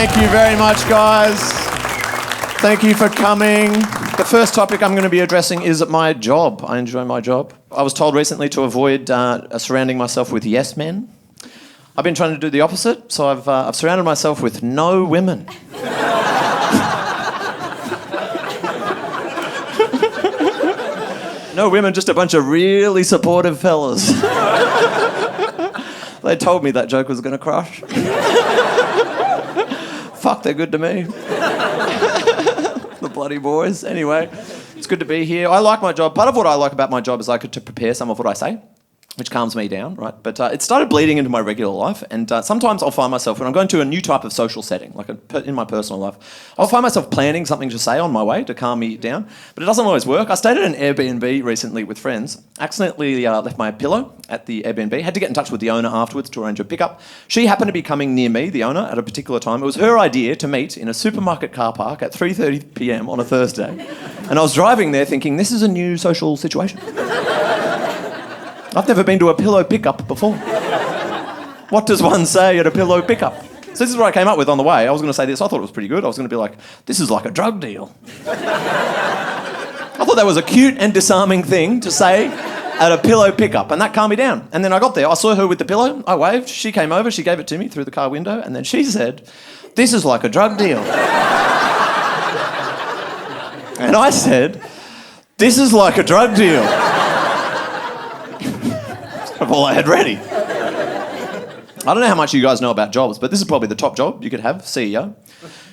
Thank you very much, guys. Thank you for coming. The first topic I'm going to be addressing is my job. I enjoy my job. I was told recently to avoid surrounding myself with yes men. I've been trying to do the opposite, so I've surrounded myself with no women. No women, just a bunch of really supportive fellas. They told me that joke was going to crush. Fuck, they're good to me. The bloody boys. Anyway, it's good to be here. I like my job. Part of what I like about my job is I get to prepare some of what I say, which calms me down, right? But it started bleeding into my regular life, and sometimes I'll find myself, when I'm going to a new type of social setting, like in my personal life, I'll find myself planning something to say on my way to calm me down, but it doesn't always work. I stayed at an Airbnb recently with friends, accidentally left my pillow at the Airbnb, had to get in touch with the owner afterwards to arrange a pickup. She happened to be coming near me, the owner, at a particular time. It was her idea to meet in a supermarket car park at 3:30 p.m. on a Thursday, and I was driving there thinking, this is a new social situation. I've never been to a pillow pickup before. What does one say at a pillow pickup? So this is what I came up with on the way. I was going to say this. I thought it was pretty good. I was going to be like, this is like a drug deal. I thought that was a cute and disarming thing to say at a pillow pickup, and that calmed me down. And then I got there. I saw her with the pillow. I waved. She came over. She gave it to me through the car window, and then she said, this is like a drug deal. And I said, this is like a drug deal. Of all I had ready. I don't know how much you guys know about jobs, but this is probably the top job you could have, CEO.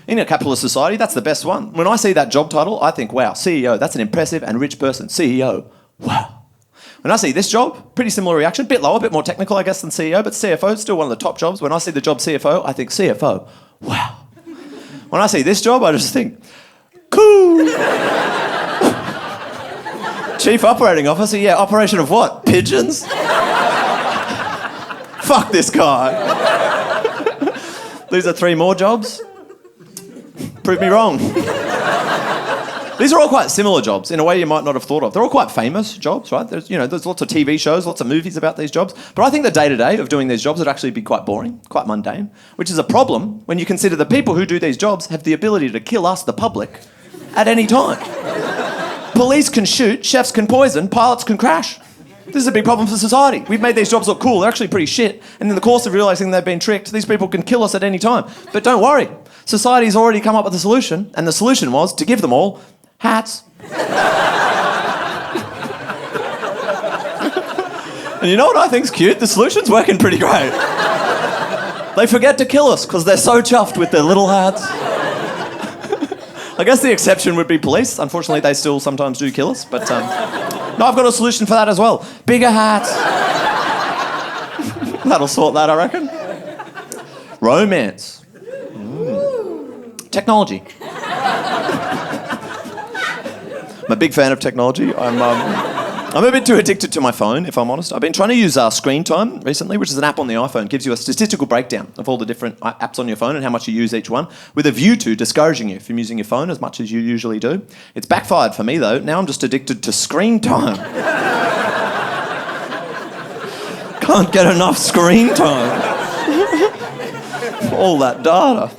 In a capitalist society, that's the best one. When I see that job title, I think, wow, CEO, that's an impressive and rich person. CEO, wow. When I see this job, pretty similar reaction, a bit lower, a bit more technical, I guess, than CEO, but CFO is still one of the top jobs. When I see the job CFO, I think CFO, wow. When I see this job, I just think, cool. Chief Operating Officer, yeah, operation of what? Pigeons? Fuck this guy. These are 3 more jobs. Prove me wrong. These are all quite similar jobs in a way you might not have thought of. They're all quite famous jobs, right? There's lots of TV shows, lots of movies about these jobs. But I think the day-to-day of doing these jobs would actually be quite boring, quite mundane, which is a problem when you consider the people who do these jobs have the ability to kill us, the public, at any time. Police can shoot, chefs can poison, pilots can crash. This is a big problem for society. We've made these jobs look cool. They're actually pretty shit. And in the course of realising they've been tricked, these people can kill us at any time. But don't worry. Society's already come up with a solution, and the solution was to give them all hats. And you know what I think's cute? The solution's working pretty great. They forget to kill us because they're so chuffed with their little hats. I guess the exception would be police. Unfortunately, they still sometimes do kill us, but no, I've got a solution for that as well. Bigger hats. That'll sort that, I reckon. Romance. Technology. I'm a big fan of technology. I'm a bit too addicted to my phone, if I'm honest. I've been trying to use Screen Time recently, which is an app on the iPhone. It gives you a statistical breakdown of all the different apps on your phone and how much you use each one, with a view to discouraging you from using your phone as much as you usually do. It's backfired for me, though. Now I'm just addicted to Screen Time. Can't get enough Screen Time. All that data.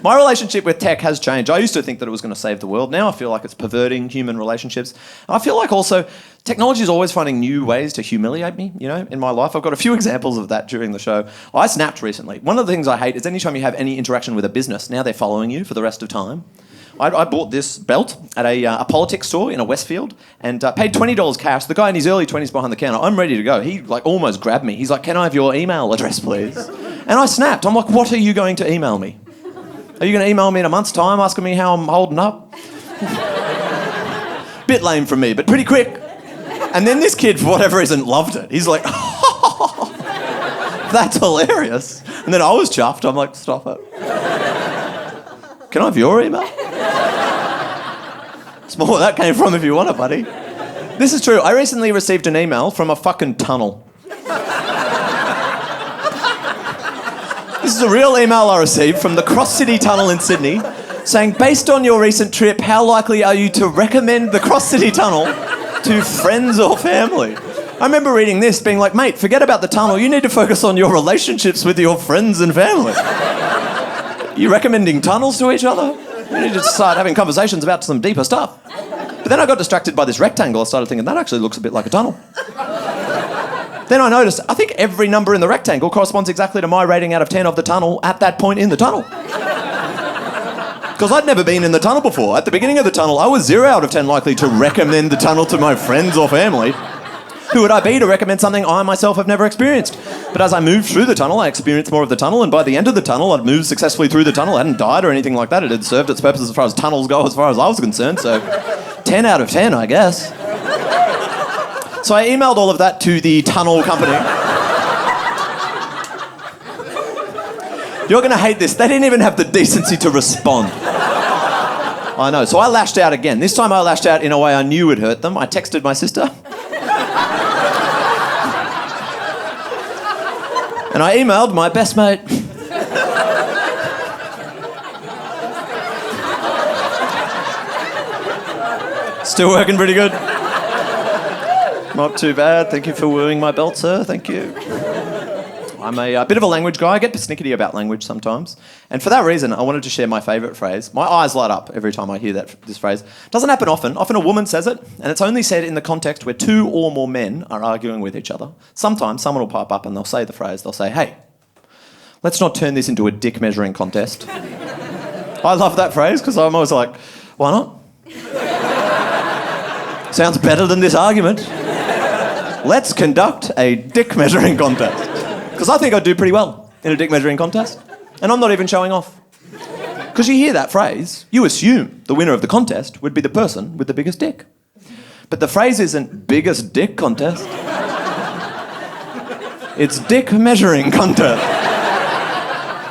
My relationship with tech has changed. I used to think that it was going to save the world. Now I feel like it's perverting human relationships. I feel like also technology is always finding new ways to humiliate me, in my life. I've got a few examples of that during the show. I snapped recently. One of the things I hate is anytime you have any interaction with a business, now they're following you for the rest of time. I bought this belt at a politics store in a Westfield and paid $20 cash. The guy in his early 20s behind the counter, I'm ready to go. He almost grabbed me. He's like, can I have your email address, please? And I snapped. I'm like, what are you going to email me? Are you going to email me in a month's time asking me how I'm holding up? Bit lame from me, but pretty quick. And then this kid, for whatever reason, loved it. He's like, that's hilarious. And then I was chuffed. I'm like, stop it. Can I have your email? It's more where that came from if you want it, buddy. This is true. I recently received an email from a fucking tunnel. This is a real email I received from the Cross City Tunnel in Sydney saying, based on your recent trip, how likely are you to recommend the Cross City Tunnel to friends or family? I remember reading this being like, mate, forget about the tunnel. You need to focus on your relationships with your friends and family. You recommending tunnels to each other? You need to start having conversations about some deeper stuff. But then I got distracted by this rectangle. I started thinking, that actually looks a bit like a tunnel. Then I noticed, I think every number in the rectangle corresponds exactly to my rating out of 10 of the tunnel at that point in the tunnel. Because I'd never been in the tunnel before. At the beginning of the tunnel, I was 0 out of 10 likely to recommend the tunnel to my friends or family. Who would I be to recommend something I myself have never experienced? But as I moved through the tunnel, I experienced more of the tunnel, and by the end of the tunnel, I'd moved successfully through the tunnel. I hadn't died or anything like that. It had served its purpose as far as tunnels go, as far as I was concerned, so 10 out of 10, I guess. So I emailed all of that to the tunnel company. You're going to hate this. They didn't even have the decency to respond. I know. So I lashed out again. This time I lashed out in a way I knew would hurt them. I texted my sister. And I emailed my best mate. Still working pretty good. Not too bad. Thank you for wooing my belt, sir. Thank you. I'm a bit of a language guy. I get persnickety about language sometimes. And for that reason, I wanted to share my favourite phrase. My eyes light up every time I hear this phrase. It doesn't happen often. Often a woman says it, and it's only said in the context where 2 or more men are arguing with each other. Sometimes someone will pipe up and they'll say the phrase. They'll say, hey, let's not turn this into a dick measuring contest. I love that phrase because I'm always like, why not? Sounds better than this argument. Let's conduct a dick measuring contest. Because I think I'd do pretty well in a dick measuring contest. And I'm not even showing off. Because you hear that phrase, you assume the winner of the contest would be the person with the biggest dick. But the phrase isn't biggest dick contest. It's dick measuring contest.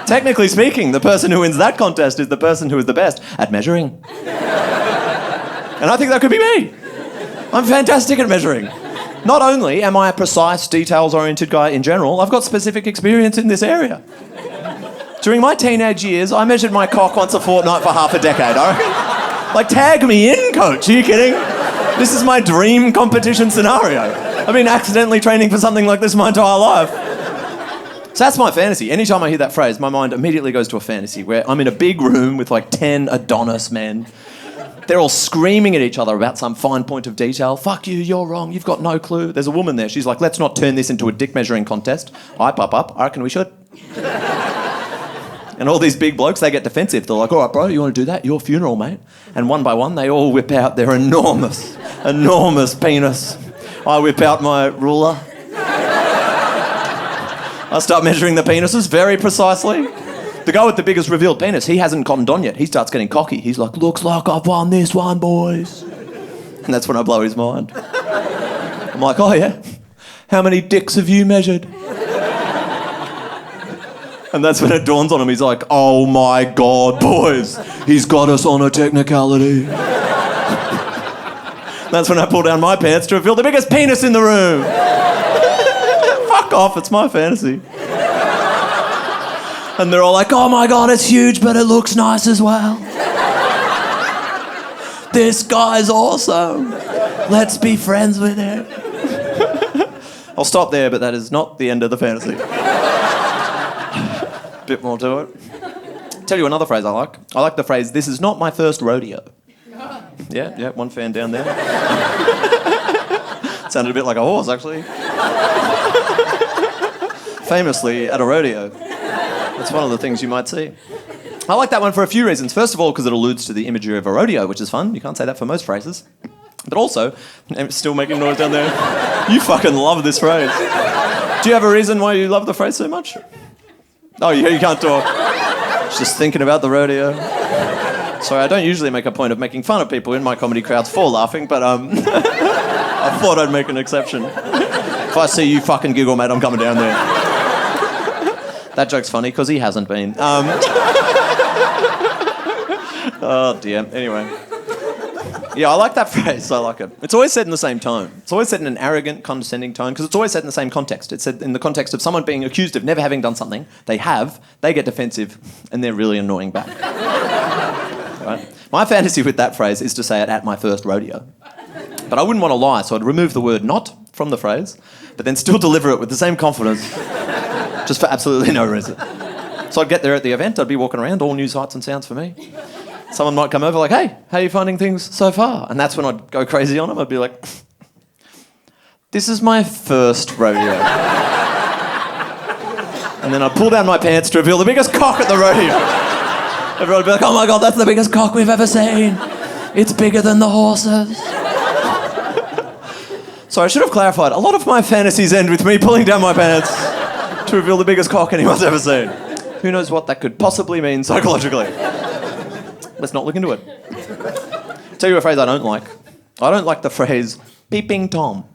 Technically speaking, the person who wins that contest is the person who is the best at measuring. And I think that could be me. I'm fantastic at measuring. Not only am I a precise, details-oriented guy in general, I've got specific experience in this area. During my teenage years, I measured my cock once a fortnight for half a decade, I reckon. Like, tag me in, coach. Are you kidding? This is my dream competition scenario. I've been accidentally training for something like this my entire life. So that's my fantasy. Anytime I hear that phrase, my mind immediately goes to a fantasy where I'm in a big room with like 10 Adonis men. They're all screaming at each other about some fine point of detail. Fuck you, you're wrong, you've got no clue. There's a woman there. She's like, let's not turn this into a dick measuring contest. I pop up. I reckon we should. And all these big blokes, they get defensive. They're like, all right, bro, you want to do that? Your funeral, mate. And one by one, they all whip out their enormous, enormous penis. I whip out my ruler. I start measuring the penises very precisely. The guy with the biggest revealed penis, he hasn't cottoned on yet. He starts getting cocky. He's like, looks like I've won this one, boys. And that's when I blow his mind. I'm like, oh yeah? How many dicks have you measured? And that's when it dawns on him. He's like, oh my God, boys. He's got us on a technicality. That's when I pull down my pants to reveal the biggest penis in the room. Fuck off, it's my fantasy. And they're all like, oh my God, it's huge, but it looks nice as well. This guy's awesome. Let's be friends with him. I'll stop there, but that is not the end of the fantasy. Bit more to it. Tell you another phrase I like. I like the phrase, this is not my first rodeo. Yeah, one fan down there. Sounded a bit like a horse, actually. Famously at a rodeo. That's one of the things you might see. I like that one for a few reasons. First of all, because it alludes to the imagery of a rodeo, which is fun. You can't say that for most phrases. But also, I'm still making noise down there. You fucking love this phrase. Do you have a reason why you love the phrase so much? Oh, you can't talk. Just thinking about the rodeo. Sorry, I don't usually make a point of making fun of people in my comedy crowds for laughing, but I thought I'd make an exception. If I see you fucking giggle, mate, I'm coming down there. That joke's funny because he hasn't been. Oh dear. Anyway. Yeah, I like that phrase. I like it. It's always said in the same tone. It's always said in an arrogant, condescending tone because it's always said in the same context. It's said in the context of someone being accused of never having done something. They get defensive, and they're really annoying back. Right? My fantasy with that phrase is to say it at my first rodeo. But I wouldn't want to lie, so I'd remove the word not from the phrase, but then still deliver it with the same confidence. Just for absolutely no reason. So I'd get there at the event, I'd be walking around, all new sights and sounds for me. Someone might come over like, hey, how are you finding things so far? And that's when I'd go crazy on them. I'd be like, this is my first rodeo. And then I'd pull down my pants to reveal the biggest cock at the rodeo. Everyone would be like, oh my God, that's the biggest cock we've ever seen. It's bigger than the horses. So I should have clarified, a lot of my fantasies end with me pulling down my pants to reveal the biggest cock anyone's ever seen. Who knows what that could possibly mean psychologically? Let's not look into it. Tell you a phrase I don't like. I don't like the phrase, peeping Tom.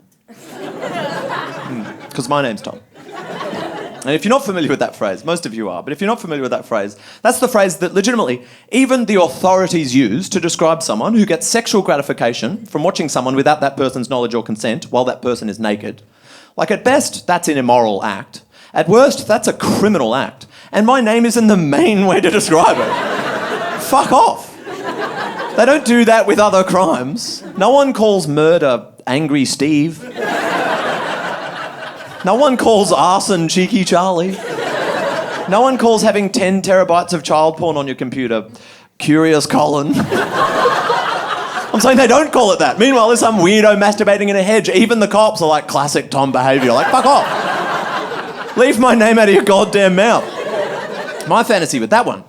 Because my name's Tom. And if you're not familiar with that phrase, most of you are, but if you're not familiar with that phrase, that's the phrase that legitimately even the authorities use to describe someone who gets sexual gratification from watching someone without that person's knowledge or consent while that person is naked. Like at best, that's an immoral act. At worst, that's a criminal act. And my name isn't the main way to describe it. Fuck off. They don't do that with other crimes. No one calls murder Angry Steve. No one calls arson Cheeky Charlie. No one calls having 10 terabytes of child porn on your computer Curious Colin. I'm saying they don't call it that. Meanwhile, there's some weirdo masturbating in a hedge. Even the cops are like, classic Tom behaviour. Like, fuck off. Leave my name out of your goddamn mouth. My fantasy with that one.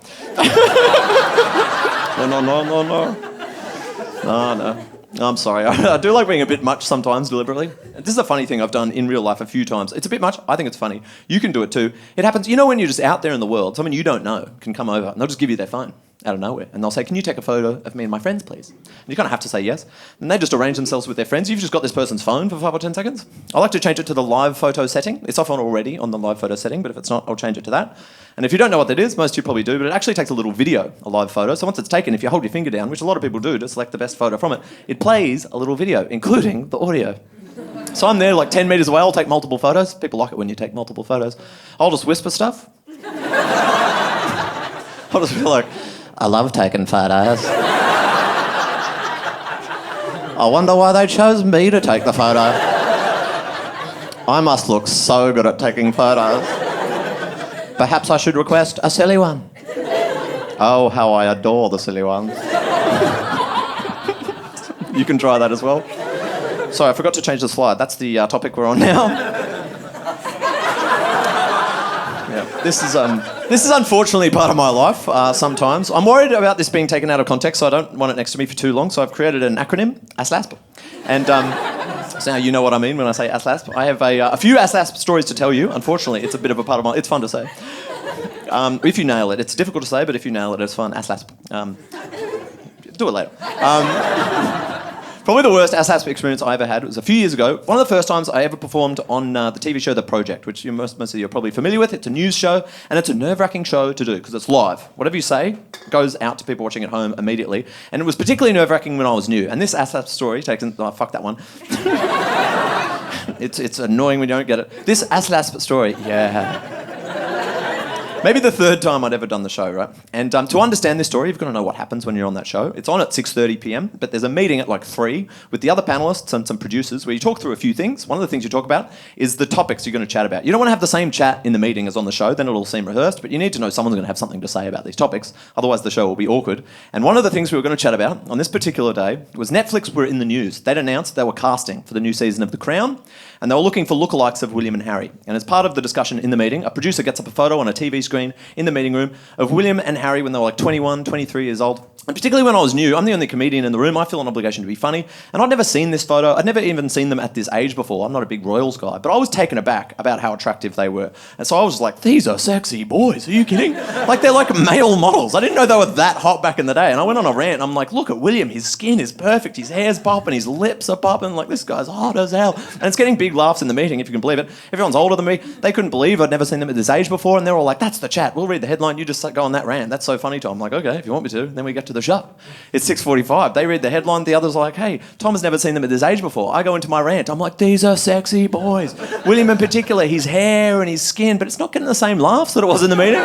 No. I'm sorry. I do like being a bit much sometimes, deliberately. This is a funny thing I've done in real life a few times. It's a bit much. I think it's funny. You can do it too. It happens, you know, when you're just out there in the world, someone you don't know can come over and they'll just give you their phone out of nowhere. And they'll say, can you take a photo of me and my friends, please? And you kind of have to say yes. And they just arrange themselves with their friends. You've just got this person's phone for 5 or 10 seconds. I like to change it to the live photo setting. It's often already on the live photo setting, but if it's not, I'll change it to that. And if you don't know what that is, most of you probably do, but it actually takes a little video, a live photo. So once it's taken, if you hold your finger down, which a lot of people do to select the best photo from it, it plays a little video, including the audio. So I'm there like 10 metres away, I'll take multiple photos. People like it when you take multiple photos. I'll just whisper stuff. I'll just be like, I love taking photos. I wonder why they chose me to take the photo. I must look so good at taking photos. Perhaps I should request a silly one. Oh, how I adore the silly ones. You can try that as well. Sorry, I forgot to change the slide. That's the topic we're on now. Yeah, this is unfortunately part of my life sometimes. I'm worried about this being taken out of context, so I don't want it next to me for too long, so I've created an acronym, ASLASP. And so now you know what I mean when I say ASLASP. I have a few ASLASP stories to tell you. Unfortunately, it's a bit of a part of my... It's fun to say. If you nail it. It's difficult to say, but if you nail it, it's fun. ASLASP. Do it later. Probably the worst ASLASP experience I ever had was a few years ago. One of the first times I ever performed on the TV show The Project, which most of you are probably familiar with. It's a news show, and it's a nerve-wracking show to do because it's live. Whatever you say goes out to people watching at home immediately. And it was particularly nerve-wracking when I was new. And this ASLASP story takes... Oh, fuck that one. It's annoying when you don't get it. This ASLASP story, yeah... Maybe the third time I'd ever done the show, right? And to understand this story, you've got to know what happens when you're on that show. It's on at 6:30 p.m, but there's a meeting at like 3 with the other panellists and some producers where you talk through a few things. One of the things you talk about is the topics you're going to chat about. You don't want to have the same chat in the meeting as on the show, then it'll seem rehearsed, but you need to know someone's going to have something to say about these topics, otherwise the show will be awkward. And one of the things we were going to chat about on this particular day was Netflix were in the news. They'd announced they were casting for the new season of The Crown, and they were looking for lookalikes of William and Harry. And as part of the discussion in the meeting, a producer gets up a photo on a TV screen in the meeting room of William and Harry when they were like 21, 23 years old. And particularly when I was new, I'm the only comedian in the room, I feel an obligation to be funny. And I'd never seen this photo, I'd never even seen them at this age before. I'm not a big royals guy, but I was taken aback about how attractive they were. And so I was like, these are sexy boys, are you kidding? Like they're like male models. I didn't know they were that hot back in the day. And I went on a rant, I'm like, look at William, his skin is perfect, his hair's popping, his lips are popping, like this guy's hot as hell. And it's getting big laughs in the meeting, if you can believe it. Everyone's older than me, they couldn't believe I'd never seen them at this age before, and they're all like, that's the chat, we'll read the headline, you just go on that rant, that's so funny, Tom. I'm like, okay, if you want me to, then we get to the show. It's 6:45. They read the headline. The other's like, hey, Tom has never seen them at this age before. I go into my rant. I'm like, these are sexy boys. William in particular, his hair and his skin, but it's not getting the same laughs that it was in the meeting.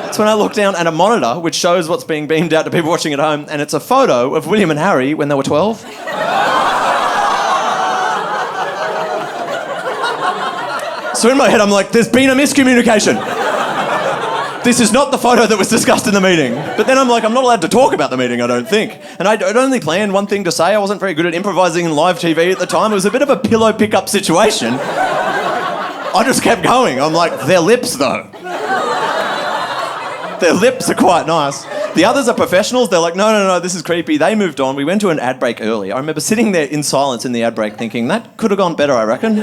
It's when I look down at a monitor, which shows what's being beamed out to people watching at home, and it's a photo of William and Harry when they were 12. So in my head, I'm like, there's been a miscommunication. This is not the photo that was discussed in the meeting. But then I'm like, I'm not allowed to talk about the meeting, I don't think. And I'd only planned one thing to say. I wasn't very good at improvising in live TV at the time. It was a bit of a pillow pick-up situation. I just kept going. I'm like, their lips, though. Their lips are quite nice. The others are professionals. They're like, no, this is creepy. They moved on. We went to an ad break early. I remember sitting there in silence in the ad break thinking, that could have gone better, I reckon.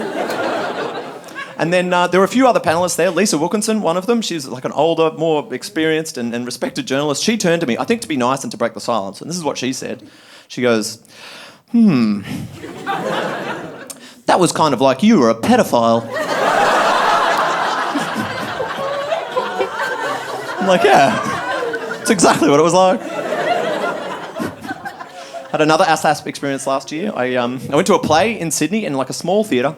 And then there were a few other panellists there. Lisa Wilkinson, one of them. She's like an older, more experienced and respected journalist. She turned to me, I think to be nice and to break the silence. And this is what she said. She goes, that was kind of like you were a pedophile. I'm like, yeah, it's exactly what it was like. Had another ASASP experience last year. I went to a play in Sydney in like a small theatre.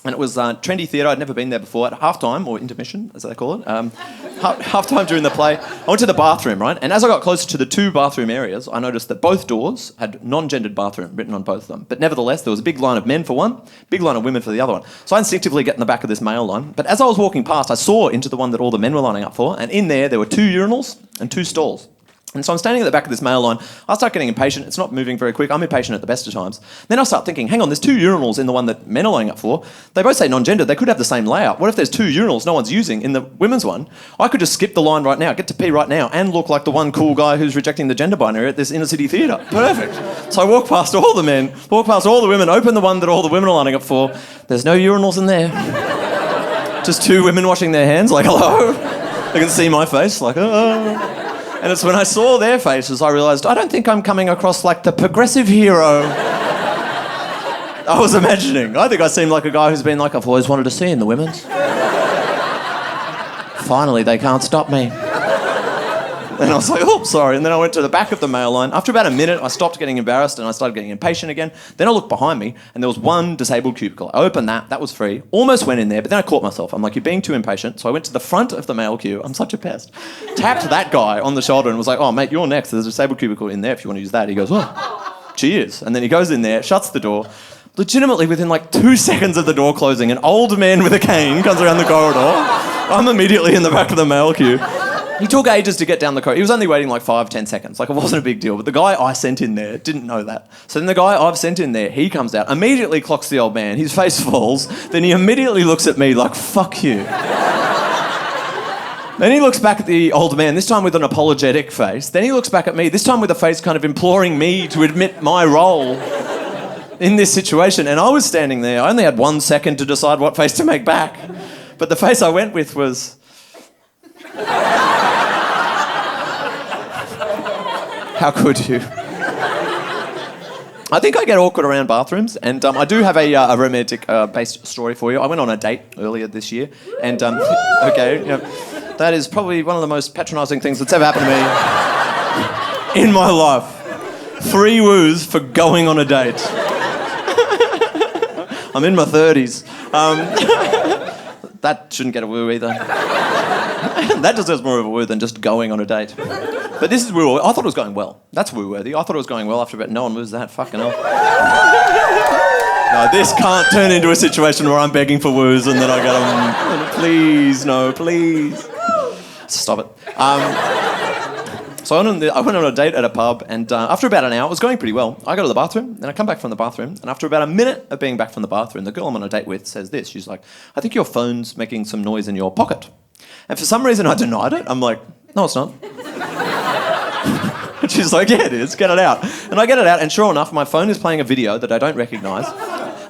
And it was trendy theatre. I'd never been there before. At halftime, or intermission, as they call it, halftime during the play, I went to the bathroom, right? And as I got closer to the two bathroom areas, I noticed that both doors had non-gendered bathroom written on both of them. But nevertheless, there was a big line of men for one, big line of women for the other one. So I instinctively get in the back of this male line. But as I was walking past, I saw into the one that all the men were lining up for. And in there were 2 urinals and 2 stalls. And so I'm standing at the back of this male line. I start getting impatient. It's not moving very quick. I'm impatient at the best of times. Then I start thinking, hang on, there's 2 urinals in the one that men are lining up for. They both say non-gendered. They could have the same layout. What if there's 2 urinals no one's using in the women's one? I could just skip the line right now, get to pee right now, and look like the one cool guy who's rejecting the gender binary at this inner city theatre. Perfect. So I walk past all the men, walk past all the women, open the one that all the women are lining up for. There's no urinals in there. Just 2 women washing their hands, like, hello. They can see my face, like, oh. And it's when I saw their faces I realised I don't think I'm coming across like the progressive hero I was imagining. I think I seemed like a guy who's been like, I've always wanted to see in the women's. Finally, they can't stop me. And I was like, oh, sorry. And then I went to the back of the male line. After about a minute, I stopped getting embarrassed and I started getting impatient again. Then I looked behind me and there was one disabled cubicle. I opened that. That was free. Almost went in there, but then I caught myself. I'm like, you're being too impatient. So I went to the front of the male queue. I'm such a pest. Tapped that guy on the shoulder and was like, oh, mate, you're next. There's a disabled cubicle in there if you want to use that. He goes, oh, cheers. And then he goes in there, shuts the door. Legitimately, within like 2 seconds of the door closing, an old man with a cane comes around the corridor. I'm immediately in the back of the male queue. He took ages to get down the corridor. He was only waiting like 5-10 seconds. Like, it wasn't a big deal. But the guy I sent in there didn't know that. So then the guy I've sent in there, he comes out, immediately clocks the old man. His face falls. Then he immediately looks at me like, fuck you. Then he looks back at the old man, this time with an apologetic face. Then he looks back at me, this time with a face kind of imploring me to admit my role in this situation. And I was standing there. I only had 1 second to decide what face to make back. But the face I went with was... How could you? I think I get awkward around bathrooms, and I do have a romantic-based story for you. I went on a date earlier this year, and okay, you know, that is probably one of the most patronising things that's ever happened to me in my life. 3 woos for going on a date. I'm in my 30s. That shouldn't get a woo either. That deserves more of a woo than just going on a date. But this is woo. I thought it was going well. That's woo-worthy. I thought it was going well after about... No one woos that. Fucking hell. No, this can't turn into a situation where I'm begging for woos and then I go, please, no, please. Stop it. So I went on a date at a pub, and after about an hour, it was going pretty well. I go to the bathroom, and I come back from the bathroom, and after about a minute of being back from the bathroom, the girl I'm on a date with says this. She's like, I think your phone's making some noise in your pocket. And for some reason, I denied it. I'm like, no, it's not. And she's like, yeah, it is. Get it out. And I get it out, and sure enough, my phone is playing a video that I don't recognise.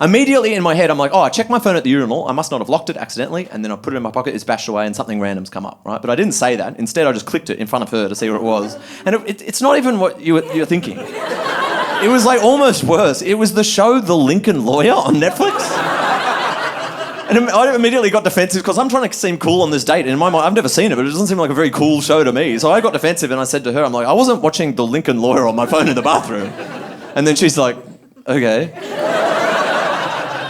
Immediately in my head, I'm like, oh, I checked my phone at the urinal. I must not have locked it accidentally. And then I put it in my pocket, it's bashed away, and something random's come up, right? But I didn't say that. Instead, I just clicked it in front of her to see what it was. And it's not even what you're thinking. It was like almost worse. It was the show The Lincoln Lawyer on Netflix. And I immediately got defensive because I'm trying to seem cool on this date. And in my mind, I've never seen it, but it doesn't seem like a very cool show to me. So I got defensive and I said to her, I'm like, I wasn't watching The Lincoln Lawyer on my phone in the bathroom. And then she's like, okay.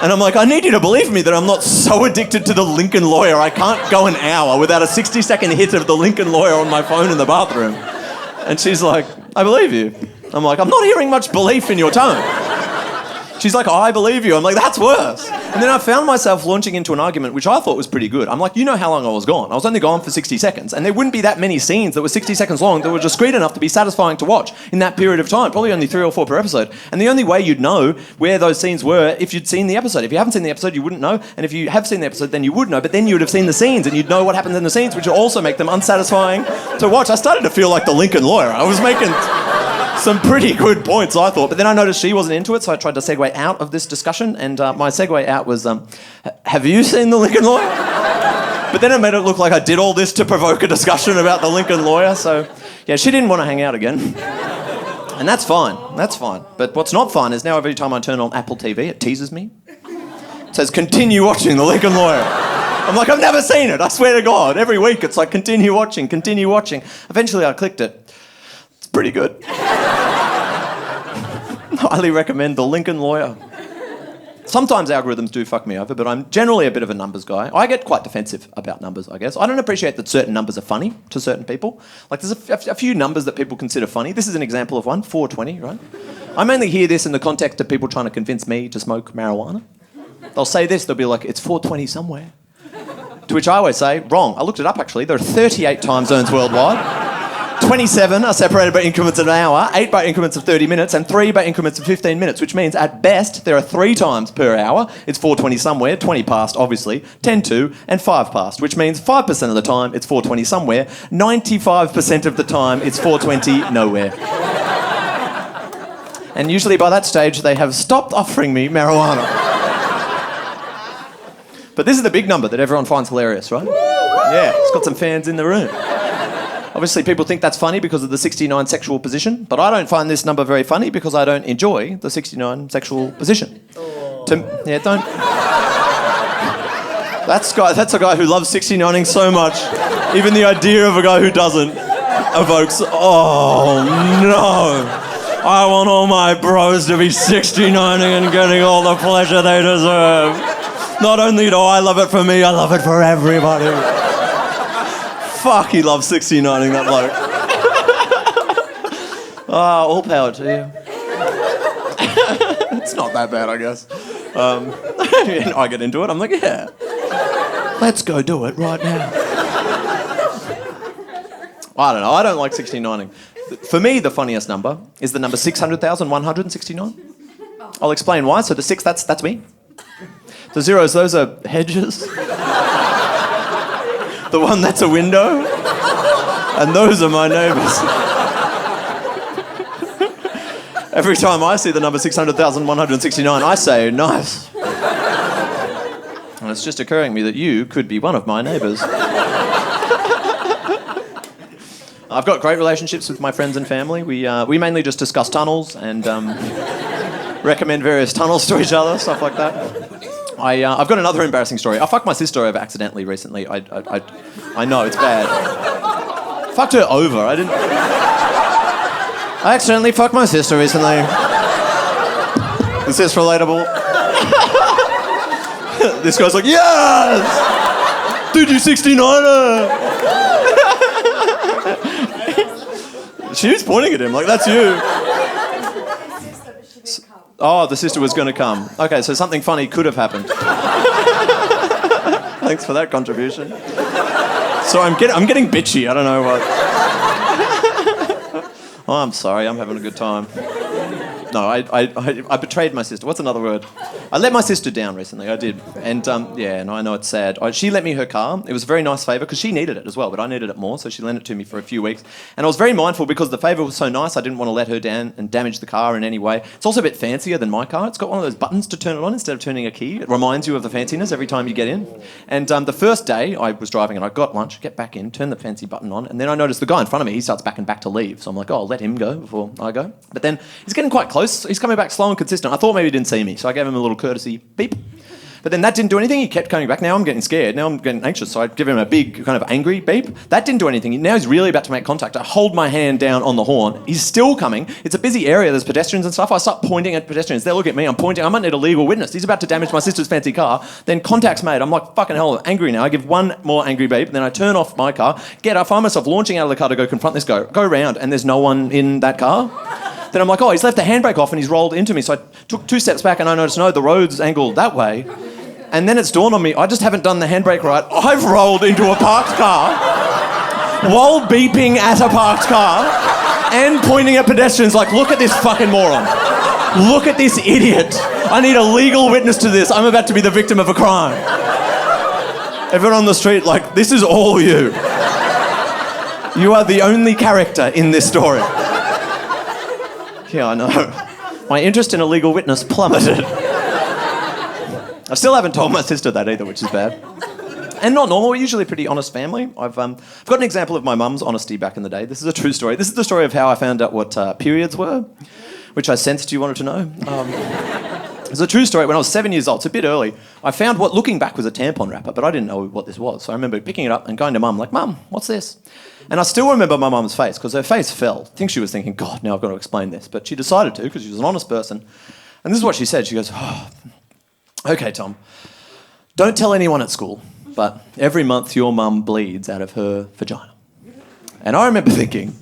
And I'm like, I need you to believe me that I'm not so addicted to The Lincoln Lawyer. I can't go an hour without a 60-second hit of The Lincoln Lawyer on my phone in the bathroom. And she's like, I believe you. I'm like, I'm not hearing much belief in your tone. She's like, I believe you. I'm like, that's worse. And then I found myself launching into an argument, which I thought was pretty good. I'm like, you know how long I was gone? I was only gone for 60 seconds. And there wouldn't be that many scenes that were 60 seconds long that were discreet enough to be satisfying to watch in that period of time. Probably only 3 or 4 per episode. And the only way you'd know where those scenes were if you'd seen the episode. If you haven't seen the episode, you wouldn't know. And if you have seen the episode, then you would know. But then you would have seen the scenes and you'd know what happens in the scenes, which would also make them unsatisfying to watch. I started to feel like the Lincoln lawyer. I was making some pretty good points, I thought. But then I noticed she wasn't into it, so I tried to segue out of this discussion. And my segue out was, have you seen the Lincoln lawyer? But then it made it look like I did all this to provoke a discussion about the Lincoln lawyer. So, yeah, she didn't want to hang out again. And that's fine. That's fine. But what's not fine is now every time I turn on Apple TV, it teases me. It says, continue watching the Lincoln lawyer. I'm like, I've never seen it. I swear to God. Every week it's like, continue watching, continue watching. Eventually I clicked it. It's pretty good. Highly recommend the Lincoln lawyer. Sometimes algorithms do fuck me over, but I'm generally a bit of a numbers guy. I get quite defensive about numbers, I guess. I don't appreciate that certain numbers are funny to certain people. Like, there's a few numbers that people consider funny. This is an example of one, 420, right? I mainly hear this in the context of people trying to convince me to smoke marijuana. They'll say this, they'll be like, it's 420 somewhere. To which I always say, wrong. I looked it up, actually. There are 38 time zones worldwide. 27 are separated by increments of an hour, 8 by increments of 30 minutes, and 3 by increments of 15 minutes, which means at best there are 3 times per hour. It's 4:20 somewhere, 20 past obviously, 10 to, and 5 past, which means 5% of the time it's 4:20 somewhere, 95% of the time it's 4:20 nowhere. And usually by that stage they have stopped offering me marijuana. But this is the big number that everyone finds hilarious, right? Yeah, it's got some fans in the room. Obviously, people think that's funny because of the 69 sexual position, but I don't find this number very funny because I don't enjoy the 69 sexual position. Yeah, don't... That's a guy who loves 69ing so much. Even the idea of a guy who doesn't evokes, oh no. I want all my bros to be 69ing and getting all the pleasure they deserve. Not only do I love it for me, I love it for everybody. Fuck, he loves 69ing, that bloke. All power to you. It's not that bad, I guess. I get into it, I'm like, yeah. Let's go do it right now. I don't know, I don't like 69ing. For me, the funniest number is the number 600,169. I'll explain why. So the 6, that's me. The zeros, those are hedges. The one that's a window, and those are my neighbours. Every time I see the number 600,169, I say, nice. And it's just occurring to me that you could be one of my neighbours. I've got great relationships with my friends and family. We mainly just discuss tunnels and recommend various tunnels to each other, stuff like that. I've got another embarrassing story. I fucked my sister over accidentally recently. I know, it's bad. Fucked her over. I accidentally fucked my sister recently. Is this relatable? This guy's like, yes! Dude, you 69er! She was pointing at him like, that's you. Oh, the sister was going to come. Okay, so something funny could have happened. Thanks for that contribution. So I'm getting bitchy. I don't know what. Oh, I'm sorry. I'm having a good time. No, I betrayed my sister. What's another word? I let my sister down recently. I did. And, yeah, no, I know it's sad. She lent me her car. It was a very nice favour because she needed it as well, but I needed it more, so she lent it to me for a few weeks. And I was very mindful because the favour was so nice, I didn't want to let her down and damage the car in any way. It's also a bit fancier than my car. It's got one of those buttons to turn it on instead of turning a key. It reminds you of the fanciness every time you get in. And the first day I was driving and I got lunch, get back in, turn the fancy button on, and then I noticed the guy in front of me, he starts backing back to leave. So I'm like, oh, I'll let him go before I go. But then he's getting quite close. He's coming back slow and consistent. I thought maybe he didn't see me, so I gave him a little courtesy beep. But then that didn't do anything. He kept coming back. Now I'm getting scared. Now I'm getting anxious. So I give him a big kind of angry beep. That didn't do anything. Now he's really about to make contact. I hold my hand down on the horn. He's still coming. It's a busy area. There's pedestrians and stuff. I start pointing at pedestrians. They look at me. I'm pointing. I might need a legal witness. He's about to damage my sister's fancy car. Then contact's made. I'm like, fucking hell, I'm angry now. I give one more angry beep. And then I turn off my car. I find myself launching out of the car to go confront this guy. Go round and there's no one in that car. Then I'm like, oh, he's left the handbrake off and he's rolled into me. So I Took 2 steps back and I noticed, no, the road's angled that way. And then it's dawned on me, I just haven't done the handbrake right. I've rolled into a parked car while beeping at a parked car and pointing at pedestrians like, look at this fucking moron. Look at this idiot. I need a legal witness to this. I'm about to be the victim of a crime. Everyone on the street like, this is all you. You are the only character in this story. Yeah, I know. My interest in a legal witness plummeted. I still haven't told my sister that either, which is bad. And not normal. We're usually a pretty honest family. I've got an example of my mum's honesty back in the day. This is a true story. This is the story of how I found out what periods were, which I sensed you wanted to know. It's a true story. When I was 7 years old, it's a bit early, I found what, looking back, was a tampon wrapper, but I didn't know what this was. So I remember picking it up and going to Mum, like, Mum, what's this? And I still remember my mum's face, because her face fell. I think she was thinking, God, now I've got to explain this. But she decided to, because she was an honest person. And this is what she said. She goes, oh, okay, Tom, don't tell anyone at school, but every month your mum bleeds out of her vagina. And I remember thinking,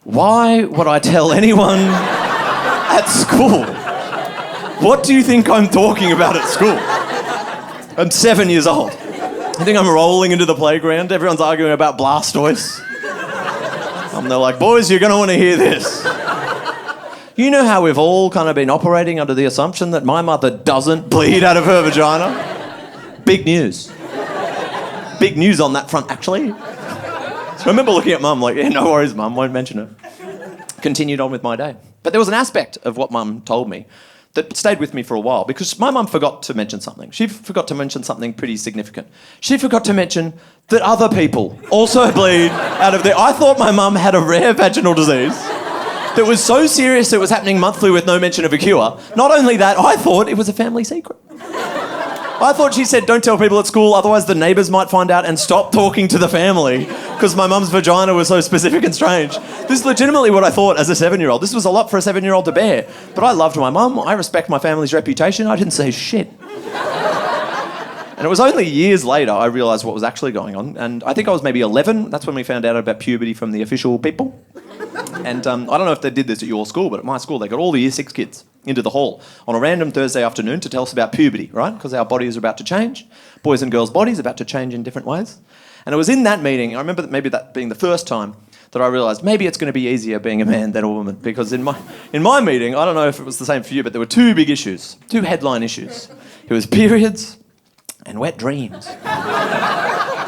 why would I tell anyone at school? What do you think I'm talking about at school? I'm 7 years old. I think I'm rolling into the playground. Everyone's arguing about Blastoise. And they're like, boys, you're going to want to hear this. You know how we've all kind of been operating under the assumption that my mother doesn't bleed out of her vagina? Big news. Big news on that front, actually. So I remember looking at Mum like, yeah, no worries, Mum, won't mention it. Continued on with my day. But there was an aspect of what Mum told me that stayed with me for a while, because my mum forgot to mention something. She forgot to mention something pretty significant. She forgot to mention that other people also bleed out of their... I thought my mum had a rare vaginal disease that was so serious it was happening monthly with no mention of a cure. Not only that, I thought it was a family secret. I thought she said, don't tell people at school, otherwise the neighbours might find out and stop talking to the family, because my mum's vagina was so specific and strange. This is legitimately what I thought as a 7-year-old. This was a lot for a 7-year-old to bear. But I loved my mum. I respect my family's reputation. I didn't say shit. And it was only years later I realised what was actually going on. And I think I was maybe 11. That's when we found out about puberty from the official people. And I don't know if they did this at your school, but at my school they got all the Year 6 kids into the hall on a random Thursday afternoon to tell us about puberty, right? Because our bodies are about to change. Boys and girls' bodies are about to change in different ways. And it was in that meeting, I remember maybe that being the first time that I realised maybe it's going to be easier being a man than a woman. Because in my meeting, I don't know if it was the same for you, but there were 2 big issues, 2 headline issues. It was periods and wet dreams.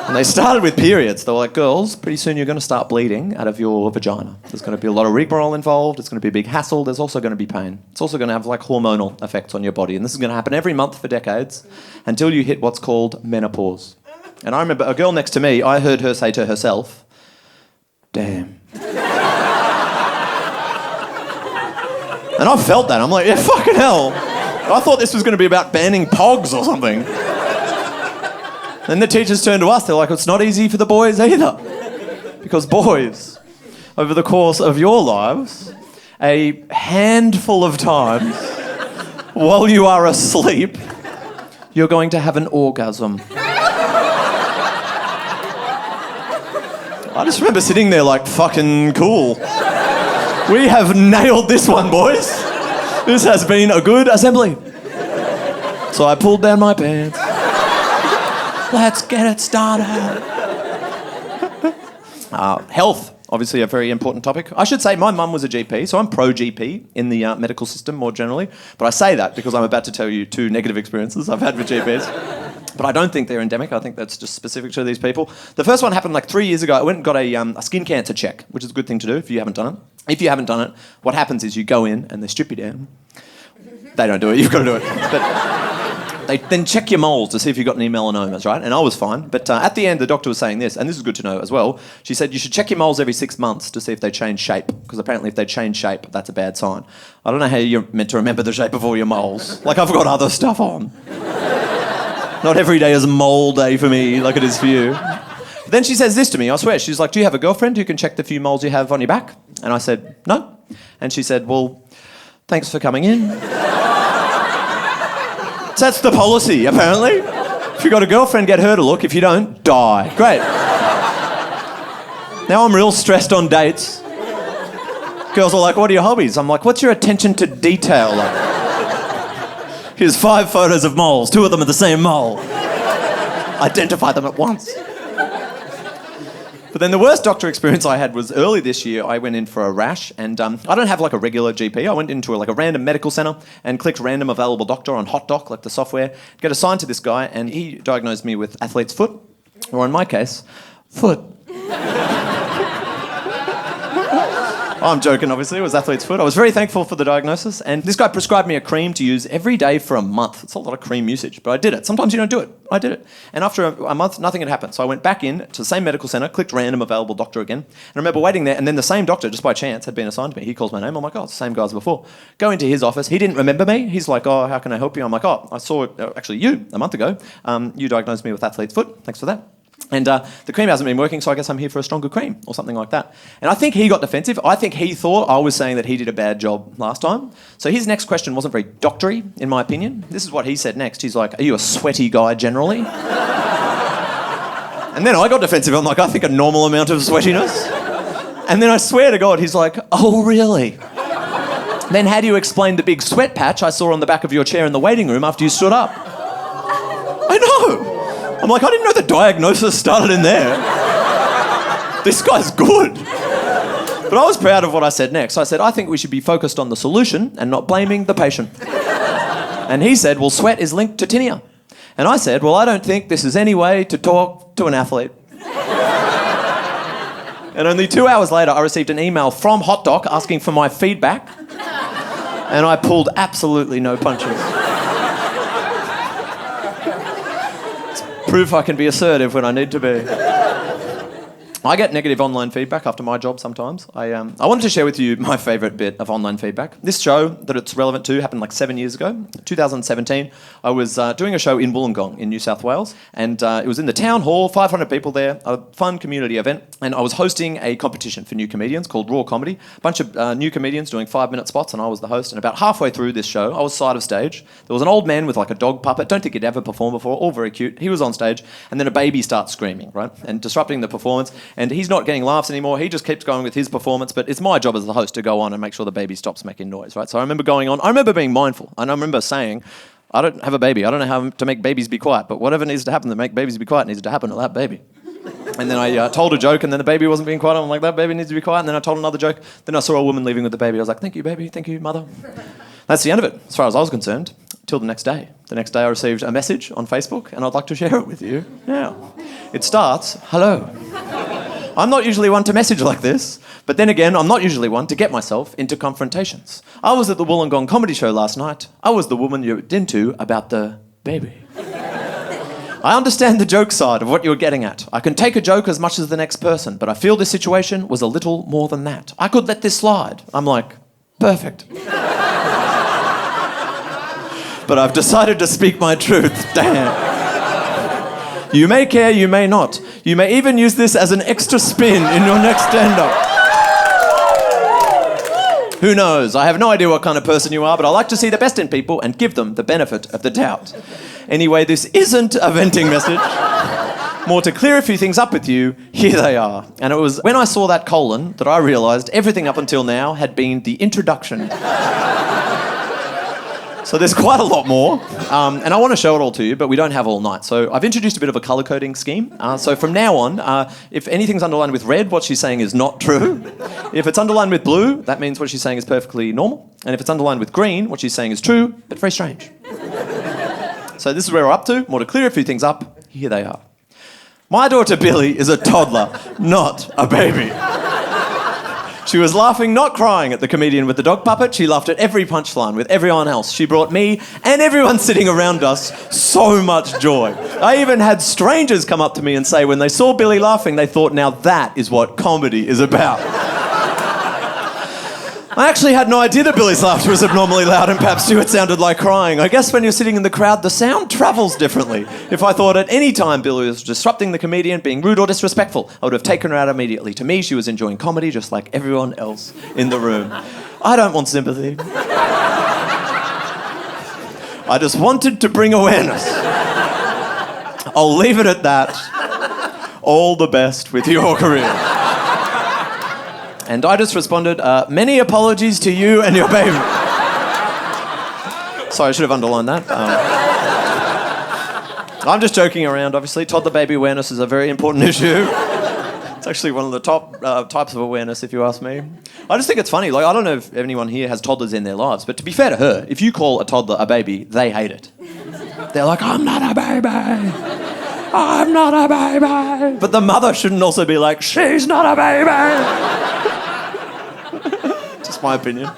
And they started with periods. They were like, girls, pretty soon you're going to start bleeding out of your vagina. There's going to be a lot of rigmarole involved. It's going to be a big hassle. There's also going to be pain. It's also going to have like hormonal effects on your body. And this is going to happen every month for decades until you hit what's called menopause. And I remember a girl next to me, I heard her say to herself, damn. And I felt that. I'm like, yeah, fucking hell. I thought this was going to be about banning pogs or something. Then the teachers turned to us, they're like, it's not easy for the boys either. Because boys, over the course of your lives, a handful of times, while you are asleep, you're going to have an orgasm. I just remember sitting there like, fucking cool. We have nailed this one, boys. This has been a good assembly. So I pulled down my pants. Let's get it started. Health, obviously a very important topic. I should say my mum was a GP, so I'm pro-GP in the medical system more generally. But I say that because I'm about to tell you 2 negative experiences I've had with GPs. But I don't think they're endemic. I think that's just specific to these people. The first one happened like 3 years ago. I went and got a skin cancer check, which is a good thing to do if you haven't done it. If you haven't done it, what happens is you go in and they strip you down. They don't do it, you've got to do it. But they then check your moles to see if you've got any melanomas, right? And I was fine. But at the end, the doctor was saying this, and this is good to know as well. She said you should check your moles every 6 months to see if they change shape, because apparently if they change shape, that's a bad sign. I don't know how you're meant to remember the shape of all your moles. Like, I've got other stuff on. Not every day is mole day for me like it is for you. But then she says this to me, I swear. She's like, do you have a girlfriend who can check the few moles you have on your back? And I said, no. And she said, well, thanks for coming in. So that's the policy, apparently. If you've got a girlfriend, get her to look. If you don't, die. Great. Now I'm real stressed on dates. Girls are like, what are your hobbies? I'm like, what's your attention to detail like? Here's 5 photos of moles, 2 of them are the same mole. Identify them at once. But then the worst doctor experience I had was early this year. I went in for a rash, and I don't have like a regular GP. I went into a random medical centre and clicked random available doctor on HotDoc, like the software, get assigned to this guy, and he diagnosed me with athlete's foot, or in my case, foot. I'm joking, obviously. It was athlete's foot. I was very thankful for the diagnosis, and this guy prescribed me a cream to use every day for a month. It's a lot of cream usage, but I did it. Sometimes you don't do it. I did it. And after a month, nothing had happened. So I went back in to the same medical centre, clicked random available doctor again, and I remember waiting there, and then the same doctor, just by chance, had been assigned to me. He calls my name. I'm like, oh, it's the same guy as before. Go into his office. He didn't remember me. He's like, oh, how can I help you? I'm like, oh, I saw actually you a month ago. You diagnosed me with athlete's foot. Thanks for that. And the cream hasn't been working, so I guess I'm here for a stronger cream or something like that. And I think he got defensive. I think he thought I was saying that he did a bad job last time. So his next question wasn't very doctory, in my opinion. This is what he said next. He's like, are you a sweaty guy generally? And then I got defensive. I'm like, I think a normal amount of sweatiness. And then I swear to God, he's like, oh, really? Then how do you explain the big sweat patch I saw on the back of your chair in the waiting room after you stood up? I know. I'm like, I didn't know the diagnosis started in there. This guy's good. But I was proud of what I said next. I said, I think we should be focused on the solution and not blaming the patient. And he said, well, sweat is linked to tinea. And I said, well, I don't think this is any way to talk to an athlete. And only 2 hours later, I received an email from HotDoc asking for my feedback. And I pulled absolutely no punches. Proof I can be assertive when I need to be. I get negative online feedback after my job sometimes. I wanted to share with you my favourite bit of online feedback. This show that it's relevant to happened like 7 years ago. 2017, I was doing a show in Wollongong in New South Wales, and it was in the town hall, 500 people there, a fun community event, and I was hosting a competition for new comedians called Raw Comedy. A bunch of new comedians doing 5-minute spots, and I was the host, and about halfway through this show, I was side of stage. There was an old man with like a dog puppet, don't think he'd ever performed before, all very cute. He was on stage, and then a baby starts screaming, right, and disrupting the performance. And he's not getting laughs anymore. He just keeps going with his performance, but it's my job as the host to go on and make sure the baby stops making noise, right? So I remember going on. I remember being mindful, and I remember saying, I don't have a baby. I don't know how to make babies be quiet, but whatever needs to happen to make babies be quiet needs to happen to that baby. And then I told a joke, and then the baby wasn't being quiet. I'm like, that baby needs to be quiet. And then I told another joke. Then I saw a woman leaving with the baby. I was like, thank you, baby. Thank you, mother. That's the end of it, as far as I was concerned, till the next day. The next day I received a message on Facebook, and I'd like to share it with you now. It starts, hello. I'm not usually one to message like this, but then again, I'm not usually one to get myself into confrontations. I was at the Wollongong comedy show last night. I was the woman you were into about the baby. I understand the joke side of what you're getting at. I can take a joke as much as the next person, but I feel this situation was a little more than that. I could let this slide. I'm like, perfect. But I've decided to speak my truth. Damn. You may care, you may not. You may even use this as an extra spin in your next stand-up. Who knows? I have no idea what kind of person you are, but I like to see the best in people and give them the benefit of the doubt. Anyway, this isn't a venting message. More to clear a few things up with you, here they are. And it was when I saw that colon that I realised everything up until now had been the introduction. So there's quite a lot more, and I want to show it all to you, but we don't have all night. So I've introduced a bit of a colour coding scheme. So from now on, if anything's underlined with red, what she's saying is not true. If it's underlined with blue, that means what she's saying is perfectly normal. And if it's underlined with green, what she's saying is true, but very strange. So this is where we're up to. More to clear a few things up, here they are. My daughter Billy is a toddler, not a baby. She was laughing, not crying at the comedian with the dog puppet. She laughed at every punchline with everyone else. She brought me and everyone sitting around us so much joy. I even had strangers come up to me and say when they saw Billy laughing, they thought, now that is what comedy is about. I actually had no idea that Billy's laughter was abnormally loud, and perhaps too it sounded like crying. I guess when you're sitting in the crowd, the sound travels differently. If I thought at any time Billy was disrupting the comedian, being rude or disrespectful, I would have taken her out immediately. To me, she was enjoying comedy just like everyone else in the room. I don't want sympathy. I just wanted to bring awareness. I'll leave it at that. All the best with your career. And I just responded, many apologies to you and your baby. Sorry, I should have underlined that. I'm just joking around, obviously. Toddler baby awareness is a very important issue. It's actually one of the top types of awareness, if you ask me. I just think it's funny. Like, I don't know if anyone here has toddlers in their lives, but to be fair to her, if you call a toddler a baby, they hate it. They're like, I'm not a baby. I'm not a baby. But the mother shouldn't also be like, she's not a baby. Just my opinion.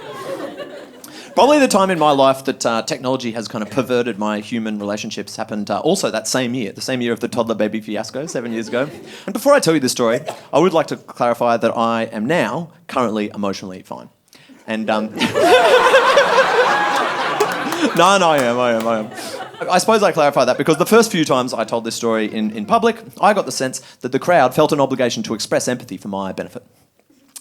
Probably the time in my life that technology has kind of perverted my human relationships happened also that same year, the same year of the toddler baby fiasco, 7 years ago. And before I tell you this story, I would like to clarify that I am now currently emotionally fine. And no, I am. I suppose I clarify that because the first few times I told this story in public, I got the sense that the crowd felt an obligation to express empathy for my benefit.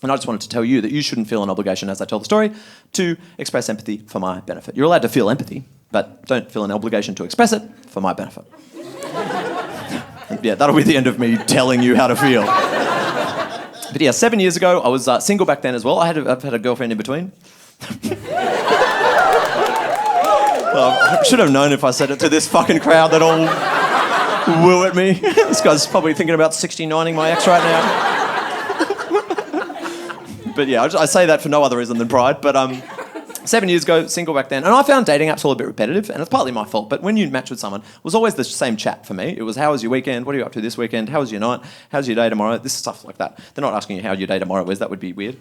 And I just wanted to tell you that you shouldn't feel an obligation as I tell the story to express empathy for my benefit. You're allowed to feel empathy, but don't feel an obligation to express it for my benefit. Yeah, that'll be the end of me telling you how to feel. But yeah, 7 years ago, I was single back then as well. I've had a girlfriend in between. Well, I should have known if I said it to this fucking crowd that all woo at me. This guy's probably thinking about 69ing my ex right now. But yeah, I say that for no other reason than pride. But 7 years ago, single back then. And I found dating apps all a bit repetitive, and it's partly my fault. But when you match with someone, it was always the same chat for me. It was, how was your weekend? What are you up to this weekend? How was your night? How's your day tomorrow? This stuff like that. They're not asking you how your day tomorrow is. That would be weird.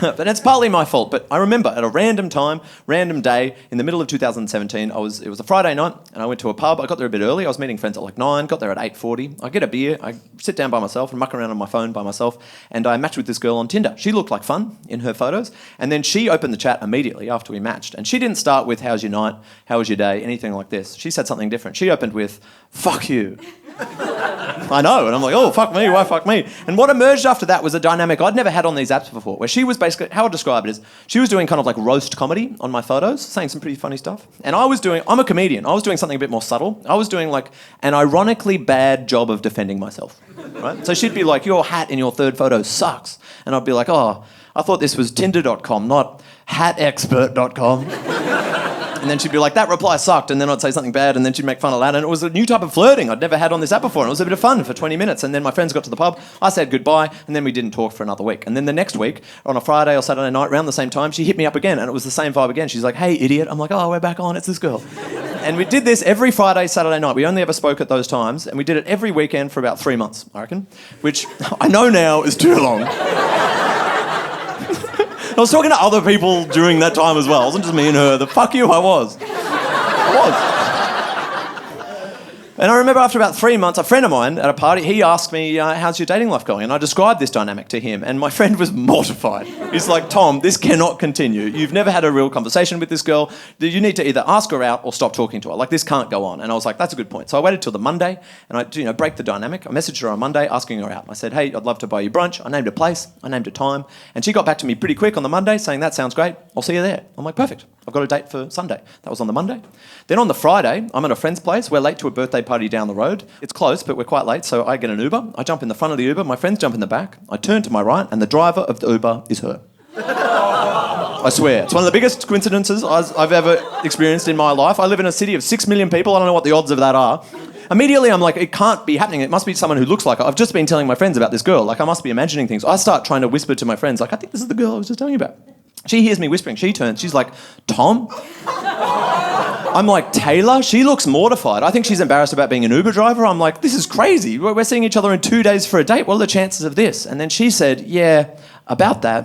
But it's partly my fault. But I remember at a random time, random day, in the middle of 2017, it was a Friday night, and I went to a pub. I got there a bit early. I was meeting friends at like 9, got there at 8:40. I get a beer, I sit down by myself and muck around on my phone by myself, and I matched with this girl on Tinder. She looked like fun in her photos, and then she opened the chat immediately after we matched. And she didn't start with, how's your night, how was your day, anything like this. She said something different. She opened with, fuck you. I know, and I'm like, oh, fuck me, why fuck me? And what emerged after that was a dynamic I'd never had on these apps before, where she was basically, how I'd describe it is, she was doing kind of like roast comedy on my photos, saying some pretty funny stuff. And I'm a comedian, I was doing something a bit more subtle. I was doing like an ironically bad job of defending myself, right? So she'd be like, your hat in your third photo sucks. And I'd be like, oh, I thought this was Tinder.com, not hatexpert.com. And then she'd be like, that reply sucked, and then I'd say something bad, and then she'd make fun of that, and it was a new type of flirting I'd never had on this app before, and it was a bit of fun for 20 minutes, and then my friends got to the pub, I said goodbye, and then we didn't talk for another week. And then the next week, on a Friday or Saturday night, around the same time, she hit me up again, and it was the same vibe again. She's like, hey, idiot. I'm like, oh, we're back on, it's this girl. And we did this every Friday, Saturday night. We only ever spoke at those times, and we did it every weekend for about 3 months, I reckon, which I know now is too long. I was talking to other people during that time as well. It wasn't just me and her. The fuck you, I was. And I remember after about 3 months, a friend of mine at a party, he asked me, how's your dating life going? And I described this dynamic to him, and my friend was mortified. He's like, Tom, this cannot continue. You've never had a real conversation with this girl. You need to either ask her out or stop talking to her. Like, this can't go on. And I was like, that's a good point. So I waited till the Monday, and I break the dynamic. I messaged her on Monday asking her out. I said, hey, I'd love to buy you brunch. I named a place, I named a time, and she got back to me pretty quick on the Monday saying, that sounds great, I'll see you there. I'm like, perfect. I've got a date for Sunday. That was on the Monday. Then on the Friday, I'm at a friend's place. We're late to a birthday party down the road. It's close, but we're quite late, so I get an Uber. I jump in the front of the Uber. My friends jump in the back. I turn to my right, and the driver of the Uber is her. I swear. It's one of the biggest coincidences I've ever experienced in my life. I live in a city of 6 million people. I don't know what the odds of that are. Immediately, I'm like, it can't be happening. It must be someone who looks like her. I've just been telling my friends about this girl. Like, I must be imagining things. I start trying to whisper to my friends, like, I think this is the girl I was just telling you about. She hears me whispering. She turns. She's like, Tom? I'm like, Tayla? She looks mortified. I think she's embarrassed about being an Uber driver. I'm like, this is crazy. We're seeing each other in 2 days for a date. What are the chances of this? And then she said, yeah, about that.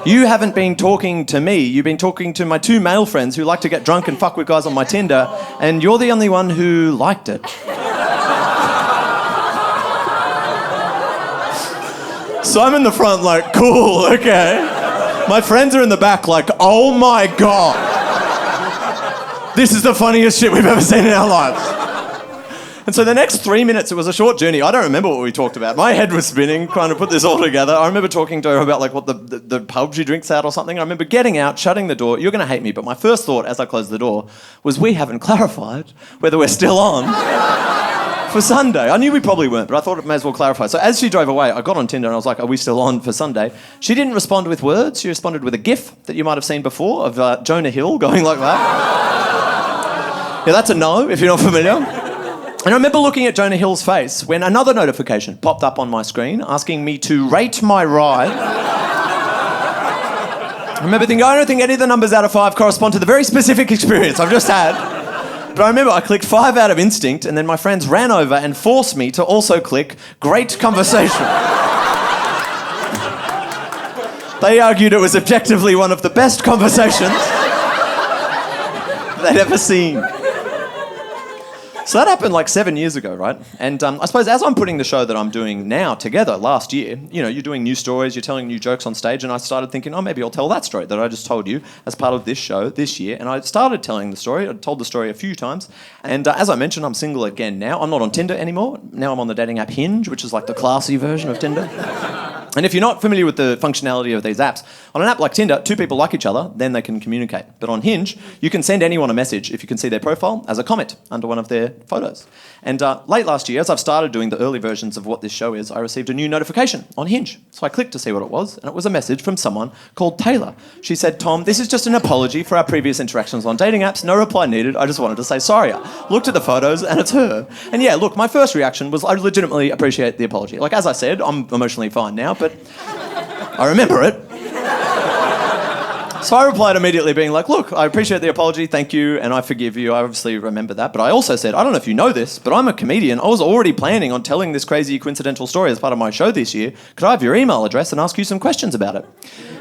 You haven't been talking to me. You've been talking to my 2 male friends who like to get drunk and fuck with guys on my Tinder, and you're the only one who liked it. So I'm in the front like, cool, okay. My friends are in the back like, oh my God. This is the funniest shit we've ever seen in our lives. And so the next 3 minutes, it was a short journey. I don't remember what we talked about. My head was spinning, trying to put this all together. I remember talking to her about like what the pub she drinks at or something. I remember getting out, shutting the door. You're going to hate me, but my first thought as I closed the door was, we haven't clarified whether we're still on for Sunday. I knew we probably weren't, but I thought it may as well clarify. So as she drove away, I got on Tinder and I was like, are we still on for Sunday? She didn't respond with words. She responded with a GIF that you might have seen before of Jonah Hill going like that. Yeah, that's a no, if you're not familiar. And I remember looking at Jonah Hill's face when another notification popped up on my screen asking me to rate my ride. I remember thinking, I don't think any of the numbers out of 5 correspond to the very specific experience I've just had. But I remember I clicked 5 out of instinct, and then my friends ran over and forced me to also click great conversation. They argued it was objectively one of the best conversations they'd ever seen. So that happened like 7 years ago, right? And I suppose as I'm putting the show that I'm doing now together last year, you know, you're doing new stories, you're telling new jokes on stage, and I started thinking, oh, maybe I'll tell that story that I just told you as part of this show this year. And I started telling the story. I told the story a few times. And as I mentioned, I'm single again now. I'm not on Tinder anymore. Now I'm on the dating app Hinge, which is like the classy version of Tinder. And if you're not familiar with the functionality of these apps, on an app like Tinder, 2 people like each other, then they can communicate. But on Hinge, you can send anyone a message if you can see their profile as a comment under one of their photos. And late last year, as I've started doing the early versions of what this show is, I received a new notification on Hinge. So I clicked to see what it was, and it was a message from someone called Tayla. She said, Tom, this is just an apology for our previous interactions on dating apps. No reply needed. I just wanted to say sorry. I looked at the photos, and it's her. And yeah, look, my first reaction was I legitimately appreciate the apology. Like, as I said, I'm emotionally fine now, but I remember it. So I replied immediately being like, look, I appreciate the apology, thank you, and I forgive you. I obviously remember that. But I also said, I don't know if you know this, but I'm a comedian. I was already planning on telling this crazy coincidental story as part of my show this year. Could I have your email address and ask you some questions about it?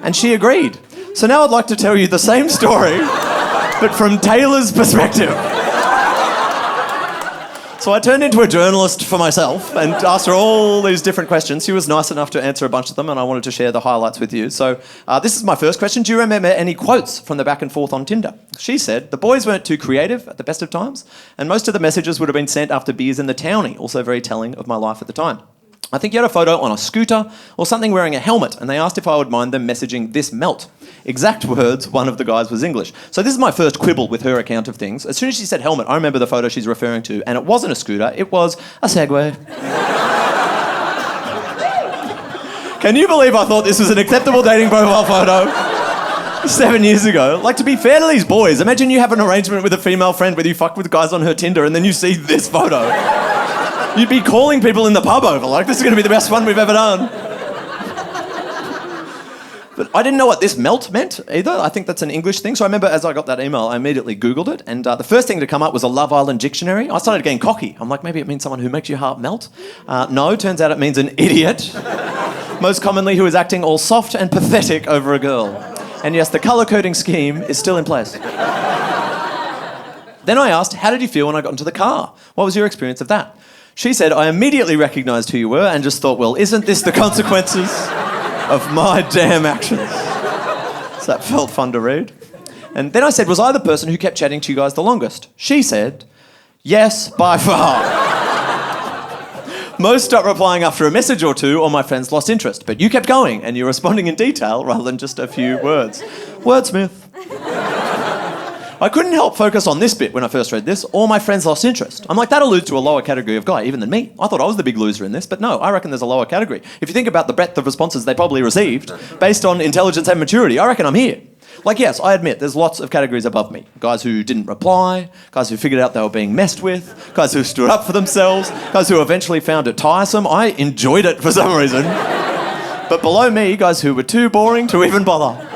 And she agreed. So now I'd like to tell you the same story, but from Taylor's perspective. So I turned into a journalist for myself and asked her all these different questions. She was nice enough to answer a bunch of them, and I wanted to share the highlights with you. So this is my first question. Do you remember any quotes from the back and forth on Tinder? She said, the boys weren't too creative at the best of times, and most of the messages would have been sent after beers in the townie, also very telling of my life at the time. I think you had a photo on a scooter or something wearing a helmet, and they asked if I would mind them messaging this melt. Exact words, one of the guys was English. So this is my first quibble with her account of things. As soon as she said helmet, I remember the photo she's referring to, and it wasn't a scooter, it was a Segway. Can you believe I thought this was an acceptable dating profile photo 7 years ago? Like, to be fair to these boys, imagine you have an arrangement with a female friend where you fuck with guys on her Tinder and then you see this photo. You'd be calling people in the pub over, like, this is going to be the best fun we've ever done. But I didn't know what this melt meant either. I think that's an English thing. So I remember as I got that email, I immediately Googled it. And the first thing to come up was a Love Island dictionary. I started getting cocky. I'm like, maybe it means someone who makes your heart melt. No, turns out it means an idiot. Most commonly who is acting all soft and pathetic over a girl. And yes, the colour coding scheme is still in place. Then I asked, how did you feel when I got into the car? What was your experience of that? She said, I immediately recognised who you were and just thought, well, isn't this the consequences of my damn actions? So that felt fun to read. And then I said, was I the person who kept chatting to you guys the longest? She said, yes, by far. Most stopped replying after a message or two, or my friends lost interest. But you kept going, and you're responding in detail rather than just a few words. Wordsmith. I couldn't help focus on this bit when I first read this. All my friends lost interest. I'm like, that alludes to a lower category of guy, even than me. I thought I was the big loser in this, but no, I reckon there's a lower category. If you think about the breadth of responses they probably received, based on intelligence and maturity, I reckon I'm here. Like, yes, I admit, there's lots of categories above me. Guys who didn't reply, guys who figured out they were being messed with, guys who stood up for themselves, guys who eventually found it tiresome. I enjoyed it for some reason. But below me, guys who were too boring to even bother.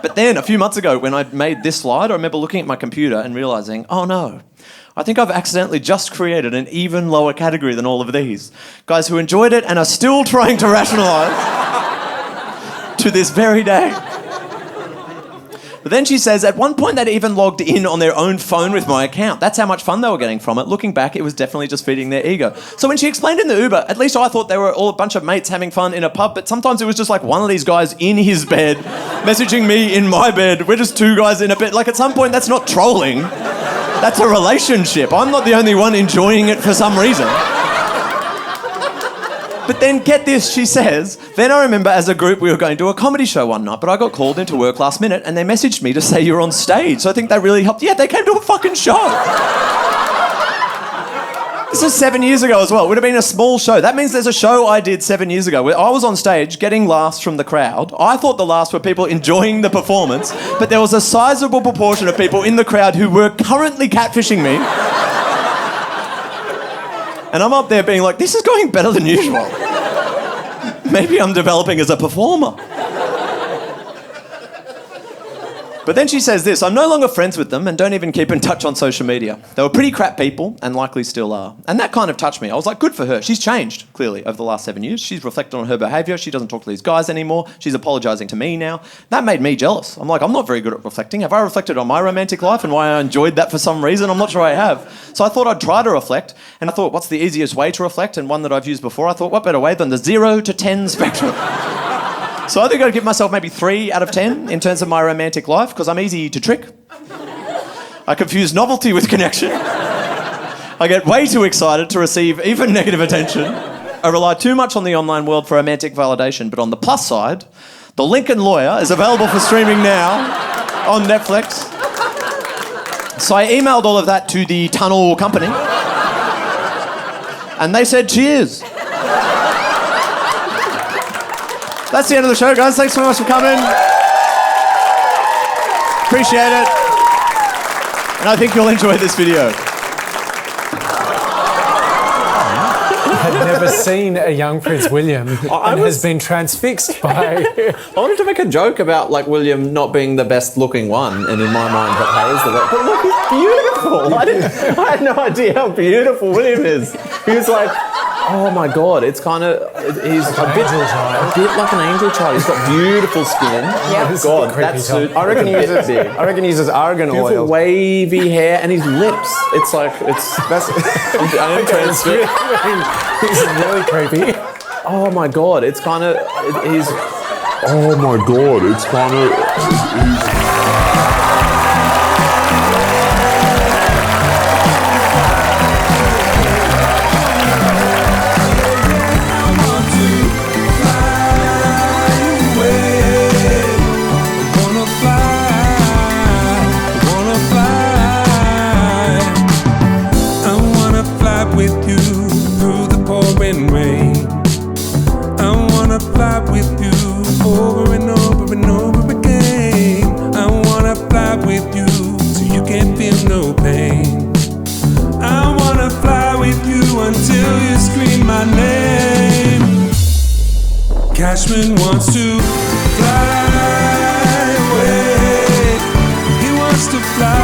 But then, a few months ago, when I made this slide, I remember looking at my computer and realising, oh no, I think I've accidentally just created an even lower category than all of these. Guys who enjoyed it and are still trying to rationalise to this very day. But then she says, at one point they'd even logged in on their own phone with my account. That's how much fun they were getting from it. Looking back, it was definitely just feeding their ego. So when she explained in the Uber, at least I thought they were all a bunch of mates having fun in a pub, but sometimes it was just like one of these guys in his bed, messaging me in my bed. We're just two guys in a bed. Like, at some point, that's not trolling. That's a relationship. I'm not the only one enjoying it for some reason. But then, get this, she says, then I remember as a group we were going to a comedy show one night, but I got called into work last minute and they messaged me to say you're on stage. So I think that really helped. Yeah, they came to a fucking show. This is 7 years ago as well. It would have been a small show. That means there's a show I did 7 years ago where I was on stage getting laughs from the crowd. I thought the laughs were people enjoying the performance, but there was a sizable proportion of people in the crowd who were currently catfishing me. And I'm up there being like, this is going better than usual. Maybe I'm developing as a performer. But then she says this, I'm no longer friends with them and don't even keep in touch on social media. They were pretty crap people and likely still are. And that kind of touched me. I was like, good for her. She's changed, clearly, over the last 7 years. She's reflected on her behaviour. She doesn't talk to these guys anymore. She's apologising to me now. That made me jealous. I'm like, I'm not very good at reflecting. Have I reflected on my romantic life and why I enjoyed that for some reason? I'm not sure I have. So I thought I'd try to reflect. And I thought, what's the easiest way to reflect? And one that I've used before, I thought, what better way than the 0 to 10 spectrum? So I think I'd give myself maybe 3 out of 10 in terms of my romantic life, because I'm easy to trick. I confuse novelty with connection. I get way too excited to receive even negative attention. I rely too much on the online world for romantic validation, but on the plus side, The Lincoln Lawyer is available for streaming now on Netflix. So I emailed all of that to the Tunnel Company, and they said cheers. That's the end of the show, guys. Thanks so much for coming. Appreciate it. And I think you'll enjoy this video. I've never seen a young Prince William and has been transfixed by... I wanted to make a joke about like William not being the best looking one, and in my mind that Harry's the best. But look, he's beautiful. I had no idea how beautiful William is. He was like, oh my God, it's kind of, he's a bit like an angel child. He's got beautiful skin. Yeah, God, that suit. I reckon he uses argan Beautiful oil. wavy hair and his lips. It's like, That's I am transfixed. He's really creepy. Oh my God, it's kind of, he's, Oh my God, it's kind of... Cashman wants to fly away. He wants to fly